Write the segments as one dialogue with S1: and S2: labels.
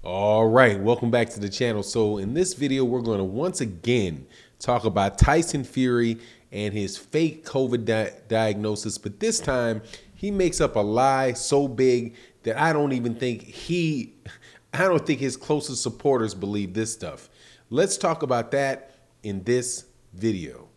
S1: All right, welcome back to the channel. So in this video, we're going to once again talk about Tyson Fury and his fake COVID diagnosis. But this time, he makes up a lie so big that I don't think his closest supporters believe this stuff. Let's talk about that in this video.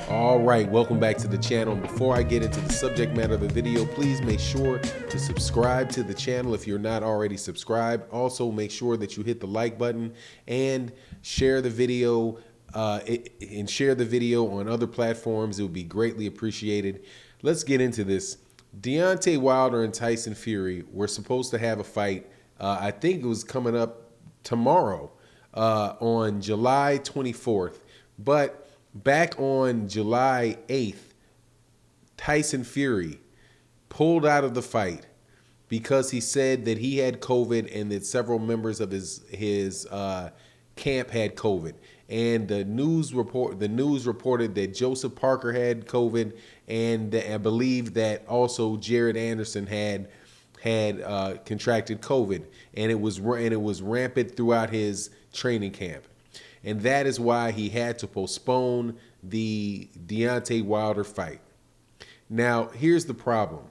S1: All right, welcome back to the channel. Before I get into the subject matter of the video, please make sure to subscribe to the channel if you're not already subscribed. Also, make sure that you hit the like button and share the video on other platforms. It would be greatly appreciated. Let's get into this. Deontay Wilder and Tyson Fury were supposed to have a fight. I think it was coming up tomorrow on July 24th, but back on July 8th, Tyson Fury pulled out of the fight because he said that he had COVID and that several members of his camp had COVID. And the news reported that Joseph Parker had COVID, and I believe that also Jared Anderson had contracted COVID, and it was rampant throughout his training camp. And that is why he had to postpone the Deontay Wilder fight. Now, here's the problem.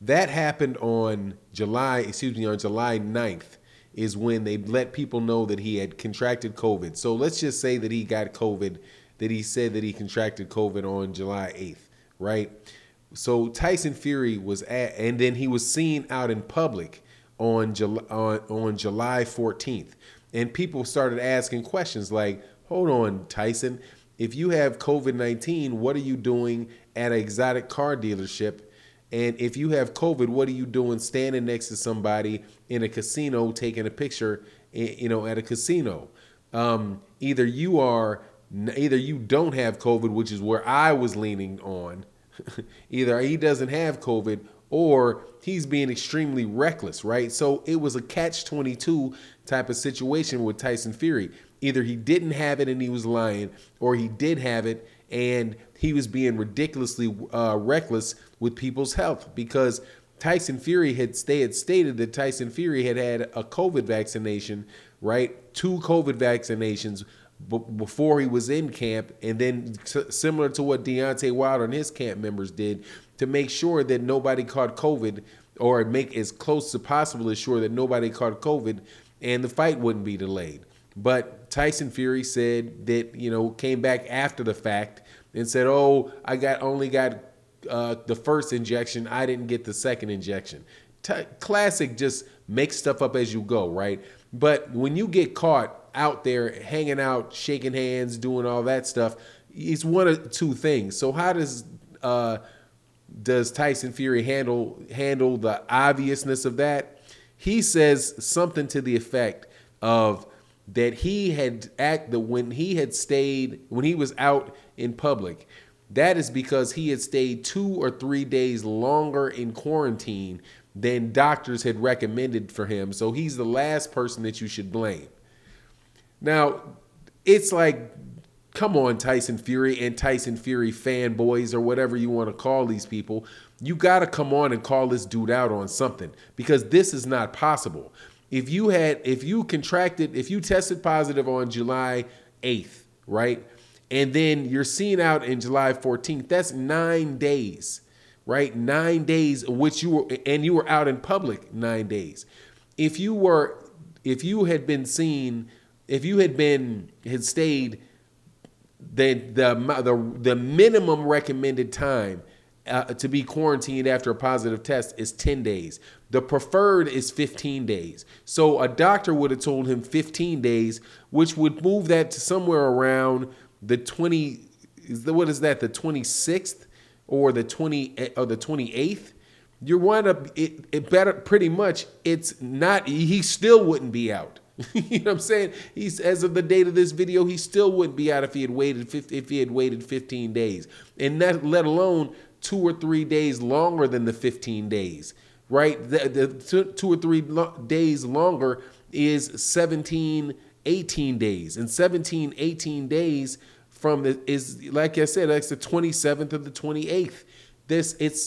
S1: That happened on July 9th is when they let people know that he had contracted COVID. So let's just say that he got COVID, that he said that he contracted COVID on July 8th, right? So Tyson Fury and then he was seen out in public on July 14th. And people started asking questions like, hold on, Tyson, if you have COVID-19, what are you doing at an exotic car dealership? And if you have COVID, what are you doing standing next to somebody in a casino taking a picture, at a casino? Either you don't have COVID, which is where I was leaning on. Either he doesn't have COVID or he's being extremely reckless, right? So it was a catch-22 type of situation with Tyson Fury. Either he didn't have it and he was lying, or he did have it and he was being ridiculously reckless with people's health, because Tyson Fury had stated that Tyson Fury had had a COVID vaccination, right? 2 COVID vaccinations before he was in camp, and then similar to what Deontay Wilder and his camp members did to make sure that nobody caught COVID, or make as close as possible as sure that nobody caught COVID and the fight wouldn't be delayed. But Tyson Fury said that, came back after the fact and said, oh, I only got the first injection. I didn't get the second injection. Classic, just make stuff up as you go, right? But when you get caught out there hanging out, shaking hands, doing all that stuff, it's one of two things. So how does Tyson Fury handle the obviousness of that? He says something to the effect of that when he was out in public, that is because he had stayed 2 or 3 days longer in quarantine than doctors had recommended for him. So he's the last person that you should blame. Now, it's like, come on, Tyson Fury and Tyson Fury fanboys, or whatever you want to call these people. You got to come on and call this dude out on something, because this is not possible. If you tested positive on July 8th, right? And then you're seen out in July 14th, that's 9 days, right? 9 days in which you were out in public 9 days. If you had stayed the minimum recommended time to be quarantined after a positive test is 10 days. The preferred is 15 days. So a doctor would have told him 15 days, which would move that to somewhere around the 26th or the 28th. You wind up it better, pretty much. It's not. He still wouldn't be out. You know what I'm saying? As of the date of this video, he still wouldn't be out if he had waited 15 days, and that, let alone 2 or 3 days longer than the 15 days, right? The 2 or 3 days longer is 17, 18 days, and 17, 18 days from the, is, like I said, that's the 27th or the 28th.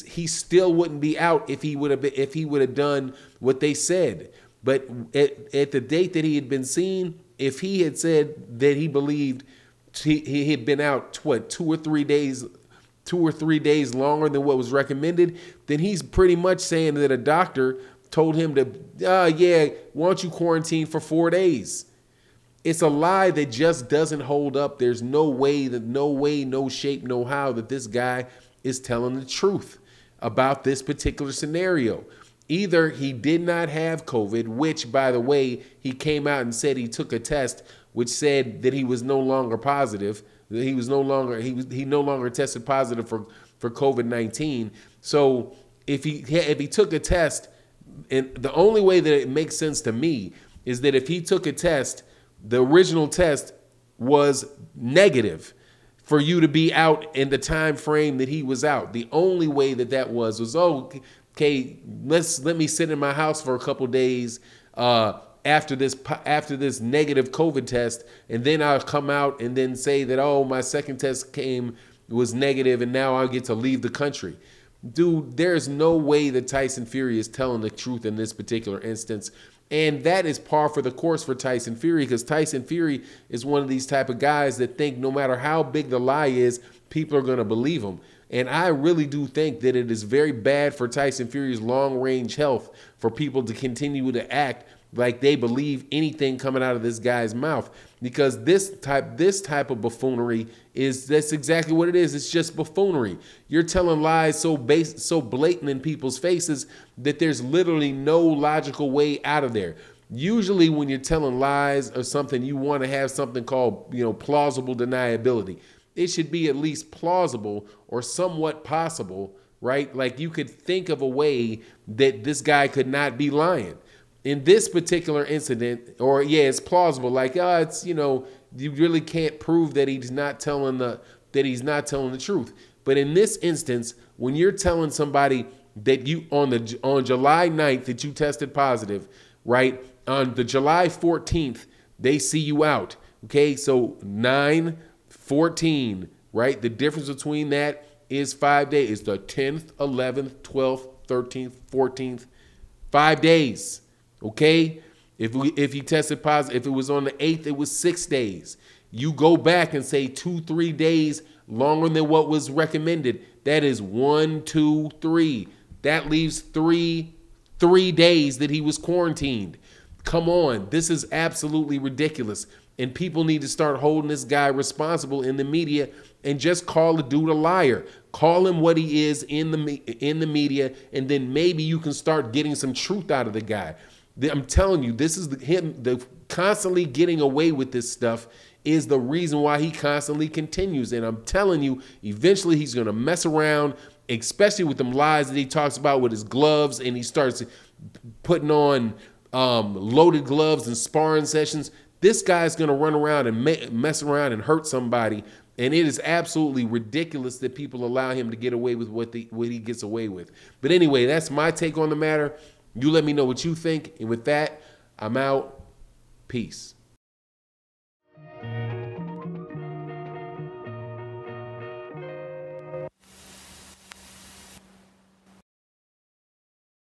S1: He still wouldn't be out if he would have done what they said. But at the date that he had been seen, if he had said that he believed he had been out, what, 2 or 3 days longer than what was recommended, then he's pretty much saying that a doctor told him to, yeah, why don't you quarantine for 4 days? It's a lie that just doesn't hold up. There's no way, no shape, no how that this guy is telling the truth about this particular scenario. Either he did not have COVID, which, by the way, he came out and said he took a test which said that he was no longer positive, that he no longer tested positive for COVID-19. So if he took a test, and the only way that it makes sense to me is that if he took a test, the original test was negative for you to be out in the time frame that he was out. The only way that was, okay, let me sit in my house for a couple days after this negative COVID test, and then I'll come out and then say that, oh, my second test was negative and now I get to leave the country. Dude, there's no way that Tyson Fury is telling the truth in this particular instance. And that is par for the course for Tyson Fury, because Tyson Fury is one of these type of guys that think no matter how big the lie is, people are going to believe him. And I really do think that it is very bad for Tyson Fury's long-range health for people to continue to act like they believe anything coming out of this guy's mouth, because this type of buffoonery that's exactly what it is. It's just buffoonery. You're telling lies so blatant in people's faces that there's literally no logical way out of there. Usually when you're telling lies or something, you want to have something called, plausible deniability. It should be at least plausible or somewhat possible, right? Like you could think of a way that this guy could not be lying. In this particular incident, it's plausible. Like, it's, you really can't prove that he's not telling the truth. But in this instance, when you're telling somebody that you on July 9th that you tested positive, right? On the July 14th, they see you out. Okay, so 9/14, right? The difference between that is 5 days. It's the 10th, 11th, 12th, 13th, 14th, 5 days. Okay, if he tested positive, if it was on the 8th, it was 6 days. You go back and say 2-3 days longer than what was recommended. That is 1, 2, 3. That leaves three days that he was quarantined. Come on, this is absolutely ridiculous. And people need to start holding this guy responsible in the media and just call the dude a liar. Call him what he is in the media, and then maybe you can start getting some truth out of the guy. I'm telling you, this is the constantly getting away with this stuff is the reason why he constantly continues. And I'm telling you, eventually he's going to mess around, especially with them lies that he talks about with his gloves, and he starts putting on loaded gloves and sparring sessions. This guy's going to run around and mess around and hurt somebody. And it is absolutely ridiculous that people allow him to get away with what he gets away with. But anyway, that's my take on the matter. You let me know what you think. And with that, I'm out. Peace.